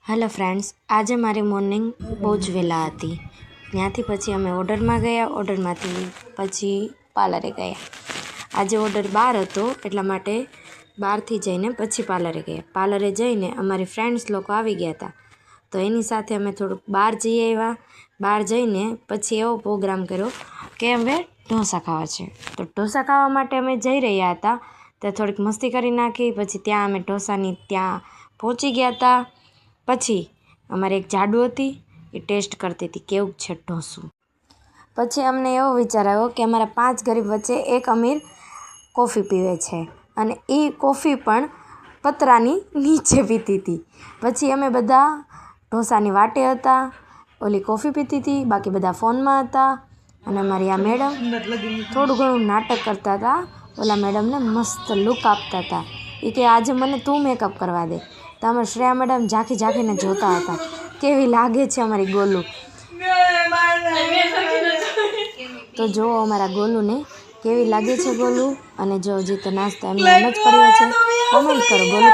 Hello friends, આજે મારી morning બહુ જ વહેલા હતી. ત્યાંથી પછી અમે ઓર્ડરમાં ગયા. ઓર્ડરમાંથી પછી પાર્લરે ગયા. આજે ઓર્ડર 12 હતો, એટલા માટે બહારથી જઈને પછી પાર્લરે ગયા. પાર્લરે જઈને અમારી ફ્રેન્ડ્સ લોકો આવી ગયા હતા, તો એની સાથે અમે થોડુંક બહાર જઈ આવ્યા. બહાર જઈને પછી એવો પ્રોગ્રામ કર્યો કે અમે ઢોસા ખાવા છે. તો ઢોસા ખાવા માટે અમે જઈ રહ્યા હતા, તો થોડીક મસ્તી કરી નાખી. પછી ત્યાં અમે ઢોસાની ત્યાં પહોંચી ગયા હતા. પછી અમારે એક જાડુ હતી, એ ટેસ્ટ કરતી હતી કેવું છે ઢોસું. પછી અમને એવો વિચાર આવ્યો કે અમારા 5 ગરીબ વચ્ચે એક અમીર કોફી પીવે છે, અને એ કોફી પણ પતરાની નીચે પીતી હતી. પછી અમે બધા ઢોસાની વાટે હતા, ઓલી કોફી પીતી હતી, બાકી બધા ફોનમાં હતા. અને અમારી આ મેડમ થોડું ઘણું નાટક કરતા હતા. ઓલા મેડમને મસ્ત લુક આપતા હતા. એ કે આજે મને તું મેકઅપ કરવા દે. તો અમે શ્રેયા મેડમ ઝાંખી ઝાંખીને જોતા હતા કેવી લાગે છે અમારી ગોલુ. તો જો અમારા ગોલુને કેવી લાગે છે ગોલુ. અને જો હજી તો નાસ્તો એમને એમ જ પડ્યો છે. કોમેન્ટ કરો ગોલુ